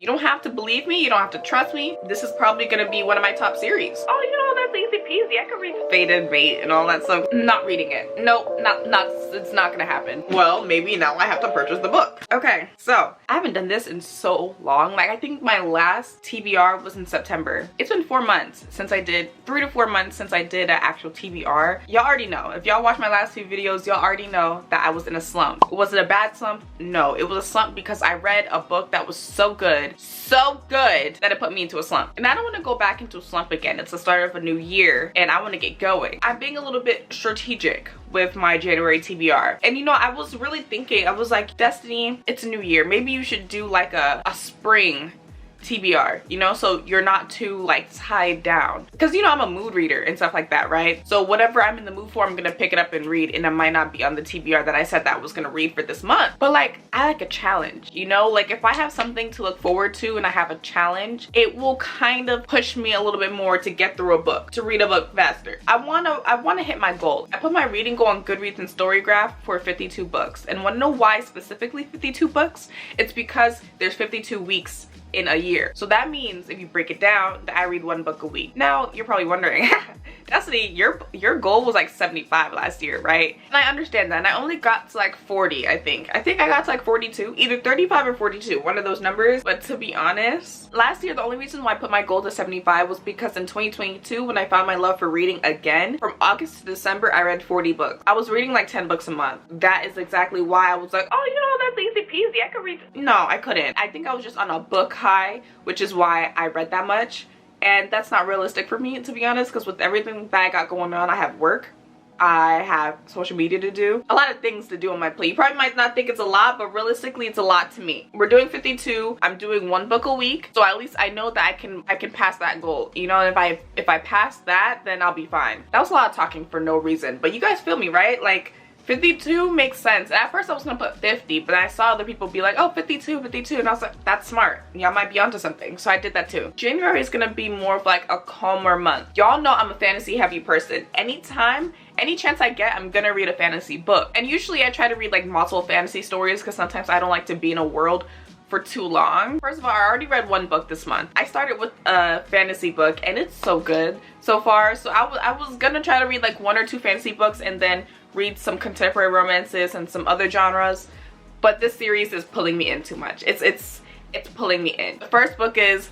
You don't have to believe me, you don't have to trust me. This is probably gonna be one of my top series. Oh, you know, that's easy peasy. I can read Fated Mate and all that stuff. Not reading it. Nope, it's not gonna happen. Well, maybe now I have to purchase the book. Okay, so I haven't done this in so long. Like, I think my last TBR was in September. It's been 4 months since I did, 3 to 4 months since I did an actual TBR. Y'all already know. If y'all watch my last 2 videos, y'all already know that I was in a slump. Was it a bad slump? No, it was a slump because I read a book that was so good that it put me into a slump. And I don't want to go back into a slump again. It's the start of a new year and I want to get going. I'm being a little bit strategic with my January TBR. And you know, I was really thinking, I was like, Destiny, it's a new year. Maybe you should do like a spring TBR, you know, so you're not too like tied down, because you know I'm a mood reader and stuff like that, right? So whatever I'm in the mood for, I'm gonna pick it up and read, and it might not be on the TBR that I said that I was gonna read for this month. But like, I like a challenge, you know, like if I have something to look forward to and I have a challenge, it will kind of push me a little bit more to get through a book, to read a book faster. I wanna hit my goal. I put my reading goal on Goodreads and Storygraph for 52 books, and wanna know why specifically 52 books? It's because there's 52 weeks in a year. So that means if you break it down, that I read 1 book a week. Now you're probably wondering, Destiny, your goal was like 75 last year, right? And I understand that, and I only got to like 40, I think I got to like 42, either 35 or 42, one of those numbers. But to be honest, last year the only reason why I put my goal to 75 was because in 2022, when I found my love for reading again, from August to December I read 40 books. I was reading like 10 books a month. That is exactly why I was like, oh, you know, that's easy peasy, I could read. No, I couldn't. I think I was just on a book high, which is why I read that much. And that's not realistic for me, to be honest, because with everything that I got going on, I have work, I have social media to do, a lot of things to do on my plate. You probably might not think it's a lot, but realistically it's a lot to me. We're doing 52. I'm doing 1 book a week, so at least I know that I can pass that goal, you know. And if I pass that, then I'll be fine. That was a lot of talking for no reason, but you guys feel me, right? Like, 52 makes sense. At first I was gonna put 50, but I saw other people be like, oh, 52, and I was like, that's smart. Y'all might be onto something. So I did that too. January is gonna be more of like a calmer month. Y'all know I'm a fantasy heavy person. Anytime, any chance I get, I'm gonna read a fantasy book. And usually I try to read like multiple fantasy stories because sometimes I don't like to be in a world for too long. First of all, I already read 1 book this month. I started with a fantasy book and it's so good so far. So I was gonna try to read like 1 or 2 fantasy books and then read some contemporary romances and some other genres, but this series is pulling me in too much. It's pulling me in. The first book is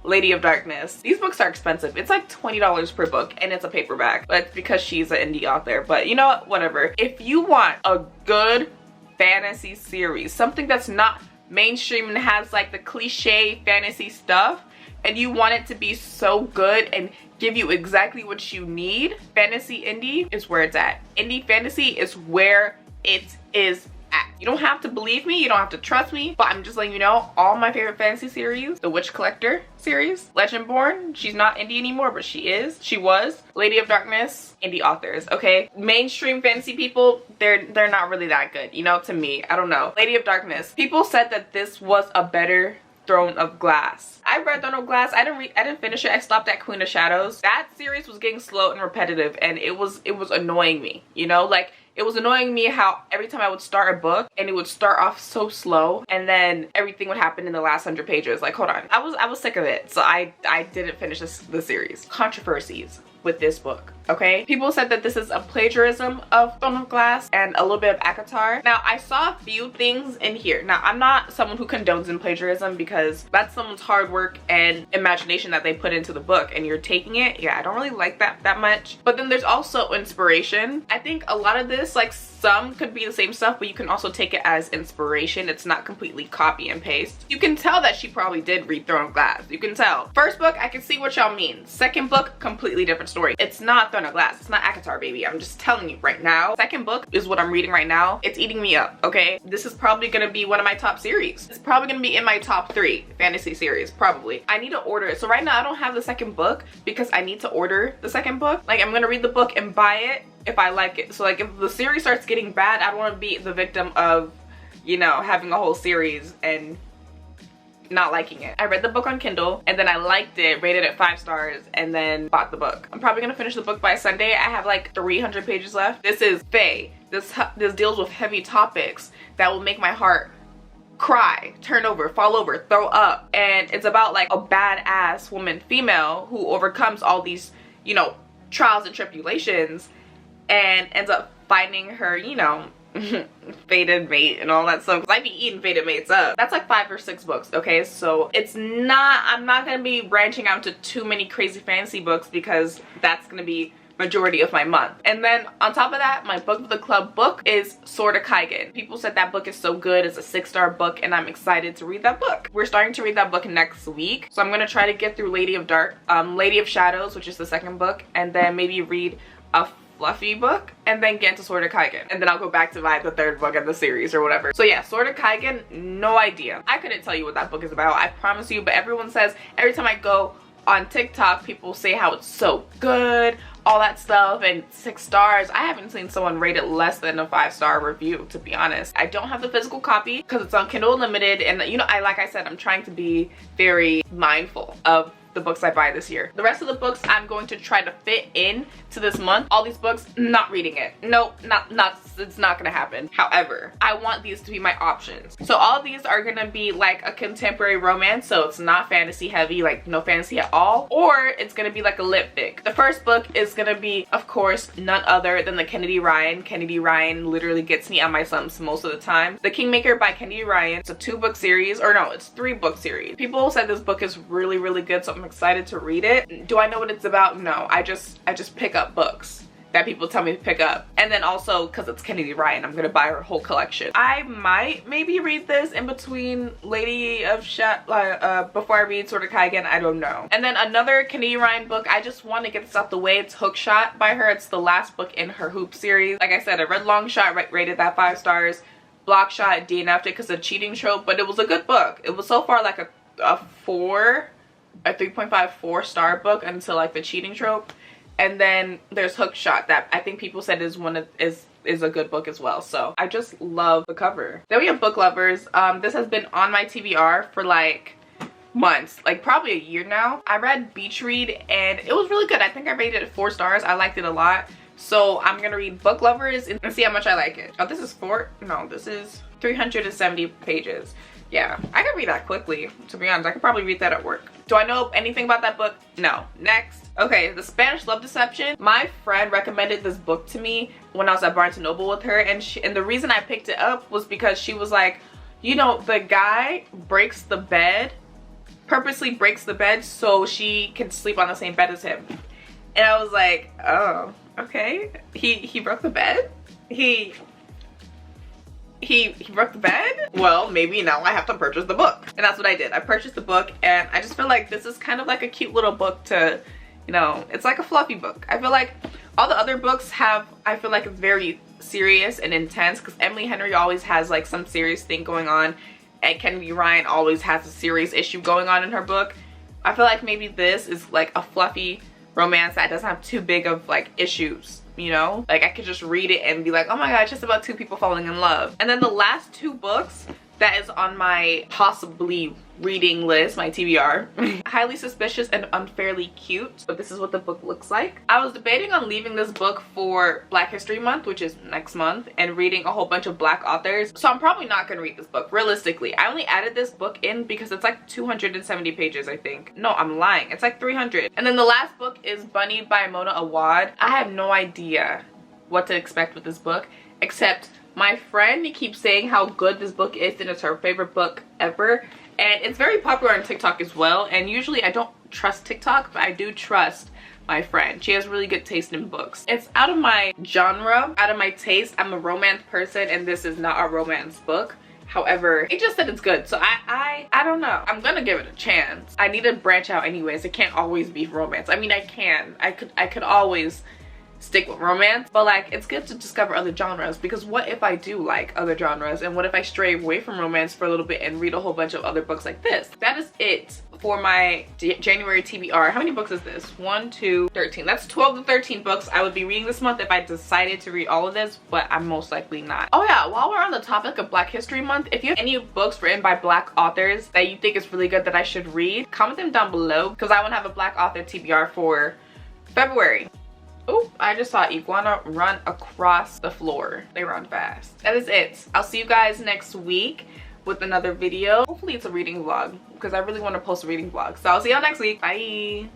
Lady of Darkness. These books are expensive. It's like $20 per book and it's a paperback, but it's because she's an indie author. But you know what, whatever. If you want a good fantasy series, something that's not mainstream and has like the cliche fantasy stuff, and you want it to be so good and give you exactly what you need, fantasy indie is where it's at. Indie fantasy is where it is at. You don't have to believe me, you don't have to trust me, but I'm just letting you know, all my favorite fantasy series, the Witch Collector series, Legendborn, she's not indie anymore, but she was. Lady of Darkness, indie authors, okay? Mainstream fantasy people, they're not really that good, you know, to me. I don't know. Lady of Darkness, people said that this was a better Throne of Glass. I read Throne of Glass. I didn't finish it. I stopped at Queen of Shadows. That series was getting slow and repetitive, and it was annoying me, you know? Like, it was annoying me how every time I would start a book and it would start off so slow and then everything would happen in the last 100 pages. Like, hold on. I was sick of it. So I didn't finish the series. Controversies with this book, okay? People said that this is a plagiarism of Throne of Glass and a little bit of ACOTAR. Now, I saw a few things in here. Now, I'm not someone who condones in plagiarism because that's someone's hard work and imagination that they put into the book and you're taking it. Yeah, I don't really like that much. But then there's also inspiration. I think a lot of this, like, some could be the same stuff, but you can also take it as inspiration. It's not completely copy and paste. You can tell that she probably did read Throne of Glass. You can tell. First book, I can see what y'all mean. Second book, completely different story. It's not Throne of Glass. It's not ACOTAR, baby. I'm just telling you right now. Second book is what I'm reading right now. It's eating me up, okay? This is probably gonna be one of my top series. It's probably gonna be in my top 3 fantasy series, probably. I need to order it. So right now I don't have the second book because I need to order the second book. Like, I'm gonna read the book and buy it if I like it. So like, if the series starts getting bad, I don't want to be the victim of, you know, having a whole series and not liking it. I read the book on Kindle and then I liked it, rated it 5 stars, and then bought the book. I'm probably gonna finish the book by Sunday. I have like 300 pages left. This is Fae. This deals with heavy topics that will make my heart cry, turn over, fall over, throw up. And it's about like a badass woman, female, who overcomes all these, you know, trials and tribulations and ends up finding her, you know, fated mate and all that stuff. I be eating fated mates up. That's like 5 or 6 books, okay? So it's not, I'm not gonna be branching out to too many crazy fantasy books because that's gonna be majority of my month. And then on top of that, my book of the club book is Sword of Kaigen. People said that book is so good. It's a 6-star book and I'm excited to read that book. We're starting to read that book next week. So I'm gonna try to get through Lady of Shadows, which is the 2nd book, and then maybe read a fluffy book and then get into Sword of Kaigen, and then I'll go back to buy the 3rd book of the series or whatever. So yeah, Sword of Kaigen, no idea. I couldn't tell you what that book is about, I promise you, but everyone says, every time I go on TikTok, people say how it's so good, all that stuff, and 6 stars. I haven't seen someone rate it less than a 5-star review, to be honest. I don't have the physical copy because it's on Kindle Unlimited, and you know, like I said, I'm trying to be very mindful of the books I buy this year. The rest of the books I'm going to try to fit in to this month. All these books, not reading it. No, it's not gonna happen. However, I want these to be my options. So all of these are gonna be like a contemporary romance, so it's not fantasy heavy, like no fantasy at all, or it's gonna be like a lit fic. The first book is gonna be, of course, none other than the Kennedy Ryan. Kennedy Ryan literally gets me on my slumps most of the time. The Kingmaker by Kennedy Ryan. It's a 2-book series, or no, it's 3-book series. People said this book is really, really good, so I'm excited to read it. Do I know what it's about? No, I just pick up books that people tell me to pick up. And then also, because it's Kennedy Ryan, I'm gonna buy her whole collection. I might maybe read this in between before I read Sword of Kaigen, I don't know. And then another Kennedy Ryan book, I just want to get this out the way. It's Hookshot by her. It's the last book in her Hoop series. Like I said, I read Longshot, rated that 5 stars. Blockshot, DNF'd it because of cheating trope, but it was a good book. It was so far like a 3.5 4-star book until like the cheating trope. And then there's Hookshot that I think people said is a good book as well. So I just love the cover. Then we have Book Lovers. This has been on my TBR for like months, like probably a year now. I read Beach Read and it was really good. I think I rated it 4 stars. I liked it a lot. So I'm gonna read Book Lovers and see how much I like it. Oh, this is 370 pages. Yeah, I could read that quickly, to be honest. I could probably read that at work. Do I know anything about that book? No. Next. Okay, The Spanish Love Deception. My friend recommended this book to me when I was at Barnes & Noble with her, and the reason I picked it up was because she was like, you know, the guy purposely breaks the bed so she can sleep on the same bed as him. And I was like, oh, okay. He broke the bed? He broke the bed? Well, maybe now I have to purchase the book. And that's what I did. I purchased the book, and I just feel like this is kind of like a cute little book to, you know, it's like a fluffy book. I feel like all the other books I feel like it's very serious and intense, because Emily Henry always has like some serious thing going on, and Kennedy Ryan always has a serious issue going on in her book. I feel like maybe this is like a fluffy romance that doesn't have too big of like issues, you know? Like I could just read it and be like, oh my god, it's just about 2 people falling in love. And then the last 2 books that is on my possibly reading list, my TBR. Highly Suspicious and Unfairly Cute. But this is what the book looks like. I was debating on leaving this book for Black History Month, which is next month, and reading a whole bunch of Black authors. So I'm probably not gonna read this book, realistically. I only added this book in because it's like 270 pages, I think. No, I'm lying. It's like 300. And then the last book is Bunny by Mona Awad. I have no idea what to expect with this book, except my friend keeps saying how good this book is and it's her favorite book ever. And it's very popular on TikTok as well. And usually I don't trust TikTok, but I do trust my friend. She has really good taste in books. It's out of my genre, out of my taste. I'm a romance person and this is not a romance book. However, it just said it's good. So I don't know. I'm gonna give it a chance. I need to branch out anyways. It can't always be romance. I mean, I could always stick with romance, but like it's good to discover other genres, because what if I do like other genres, and what if I stray away from romance for a little bit and read a whole bunch of other books like this? That is it for my January TBR. How many books is this? 1, 2, 13. That's 12 to 13 books I would be reading this month if I decided to read all of this, but I'm most likely not. Oh yeah, while we're on the topic of Black History Month, if you have any books written by Black authors that you think is really good that I should read, comment them down below, because I want to have a Black author TBR for February. Oh, I just saw iguana run across the floor. They run fast. That is it. I'll see you guys next week with another video. Hopefully it's a reading vlog because I really want to post a reading vlog. So I'll see y'all next week. Bye.